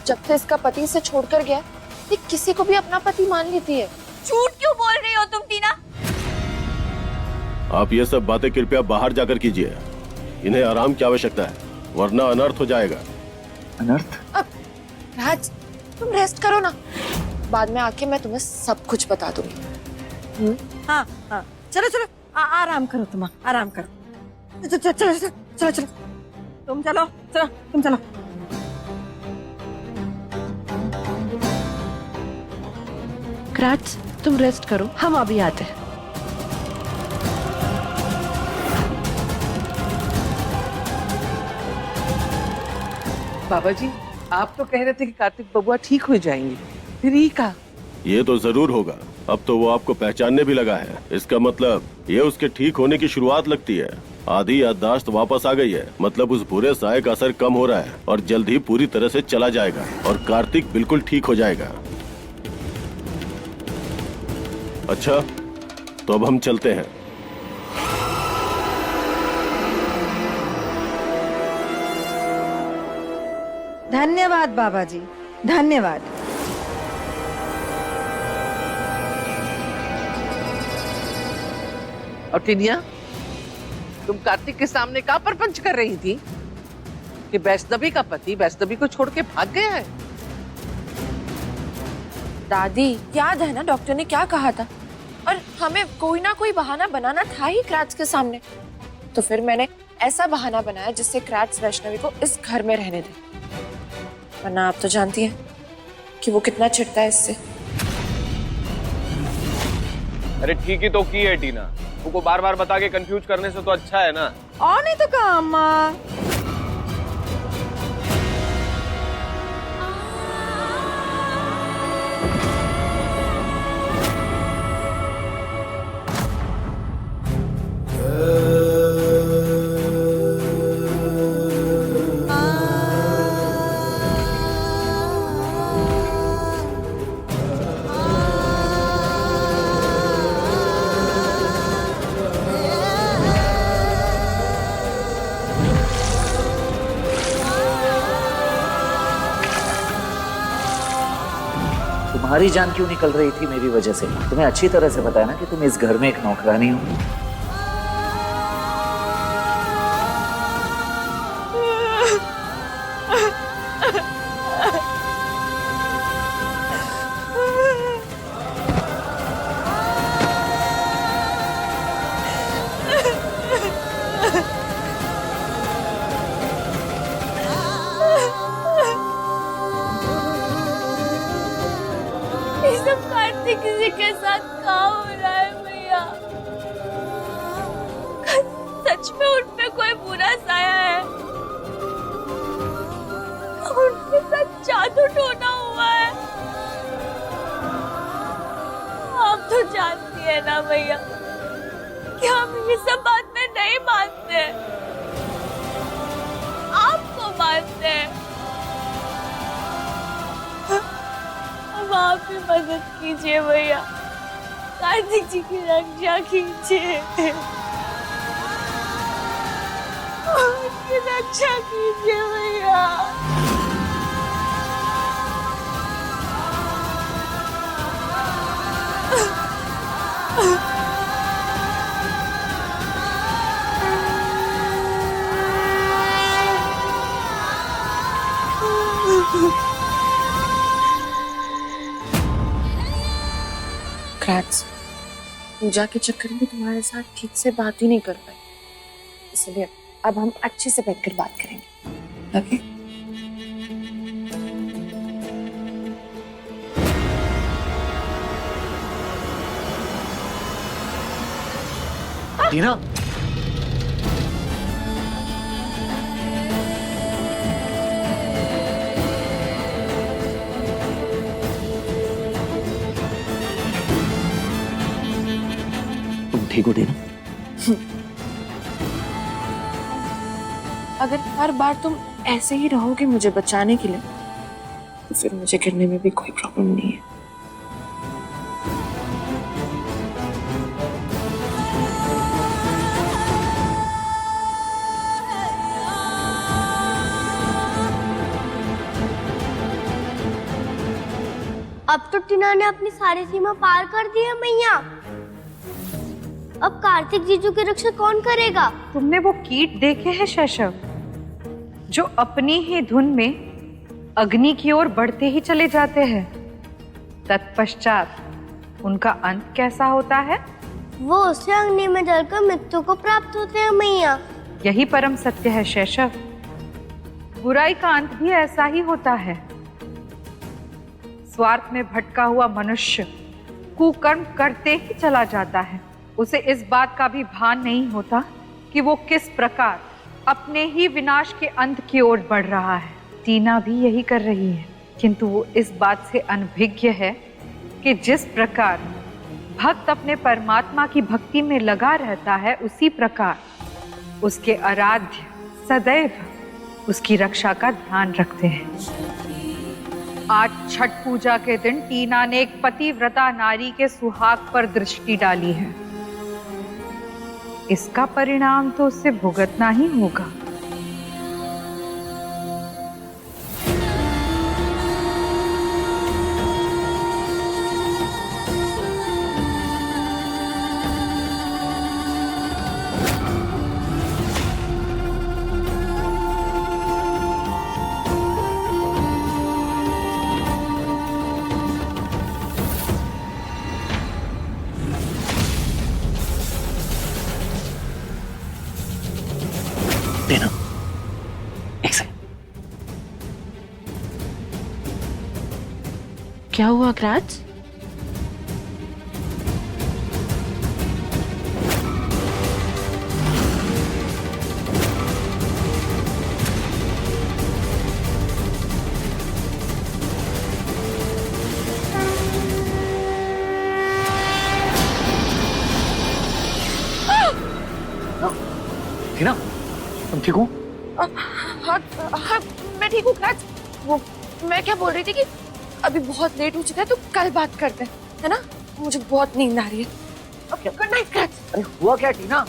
जब से इसका पति इसे छोड़कर गया, ये किसी को भी अपना पति मान लेती है। झूठ क्यों बोल रही हो तुम टीना? आप ये सब बातें कृपया बाहर जाकर कीजिए। इन्हें आराम की आवश्यकता है, वरना अनर्थ हो जाएगा। अनर्थ? राज, तुम रेस्ट करो ना, बाद में आके मैं तुम्हें सब कुछ बता दूंगी। हाँ हाँ, चलो चलो, आराम करो, तुम आराम करो। चलो चलो चलो चलो चलो, तुम चलो, चलो तुम चलो। राज, तुम रेस्ट करो, हम अभी आते हैं। बाबा जी, आप तो कह रहे थे कि कार्तिक बबुआ ठीक हो जाएंगे, फिर ये का? ये तो जरूर होगा। अब तो वो आपको पहचानने भी लगा है। इसका मतलब ये उसके ठीक होने की शुरुआत लगती है। आधी याददाश्त वापस आ गई है, मतलब उस बुरे साये का असर कम हो रहा है और जल्द ही पूरी तरह से चला जाएगा और कार्तिक बिल्कुल ठीक हो जाएगा। अच्छा, तो अब हम चलते हैं। धन्यवाद बाबा जी, धन्यवाद। और टिनिया, तुम कार्तिक के सामने का प्रपंच कर रही थी कि वैष्णवी का पति वैष्णवी को छोड़ के भाग गया है? दादी, याद है ना डॉक्टर ने क्या कहा था? और हमें कोई ना कोई बहाना बनाना था ही क्रैच के सामने। तो फिर मैंने ऐसा बहाना बनाया जिससे क्रैच वैष्णवी को इस घर में रहने दे, वरना आप तो जानती हैं कि वो कितना चिढ़ता है इससे। अरे ठीक ही तो की है टीना, को बार बार बता के कंफ्यूज करने से तो अच्छा है ना। और नहीं तो क्या अम्मा। तुम्हारी जान क्यों निकल रही थी मेरी वजह से? तुम्हें अच्छी तरह से पता है ना कि तुम इस घर में एक नौकरानी हो। कार्तिक किसी के साथ क्या हो रहा है भैया? सच में उन पे कोई बुरा साया है? उनके साथ जादू टोना हुआ है? आप तो जानती है ना भैया कि हम ये सब बात में नहीं मानते, आपको मानते हैं। आप भी मदद कीजिए भैया, कार्तिक जी की रक्षा कीजिए, उनकी रक्षा कीजिए भैया। क्रैच, पूजा के चक्कर में तुम्हारे साथ ठीक से बात ही नहीं कर पाई, इसलिए अब हम अच्छे से बैठकर बात करेंगे, ओके? टीना, ठीक हो टीना? अगर हर बार तुम ऐसे ही रहोगे मुझे बचाने के लिए, तो फिर मुझे गिरने में भी कोई प्रॉब्लम नहीं है। अब तो टीना ने अपनी सारी सीमा पार कर दी है मैया। अब कार्तिक जीजू की रक्षा कौन करेगा? तुमने वो कीट देखे हैं शैशव, जो अपनी ही धुन में अग्नि की ओर बढ़ते ही चले जाते हैं, तत्पश्चात उनका अंत कैसा होता है? वो उसे अग्नि में जलकर मृत्यु को प्राप्त होते हैं मैया। यही परम सत्य है शैशव। बुराई का अंत भी ऐसा ही होता है। स्वार्थ में भटका हुआ मनुष्य कुकर्म करते ही चला जाता है। उसे इस बात का भी भान नहीं होता कि वो किस प्रकार अपने ही विनाश के अंत की ओर बढ़ रहा है। टीना भी यही कर रही है, किंतु वो इस बात से अनभिज्ञ है कि जिस प्रकार भक्त अपने परमात्मा की भक्ति में लगा रहता है, उसी प्रकार उसके आराध्य सदैव उसकी रक्षा का ध्यान रखते हैं। आज छठ पूजा के दिन टीना ने एक पतिव्रता नारी के सुहाग पर दृष्टि डाली है। इसका परिणाम तो उसे भुगतना ही होगा। टीना, एक सेकंड। क्या हुआ क्राच? टीना, तुम ठीक हो? हाँ हाँ, मैं ठीक हूँ क्राच। वो मैं क्या बोल रही थी कि अभी बहुत लेट हो चुका है, तो कल बात करते हैं, है ना? मुझे बहुत नींद आ रही है। गुड नाइट क्राच। अरे हुआ क्या टीना?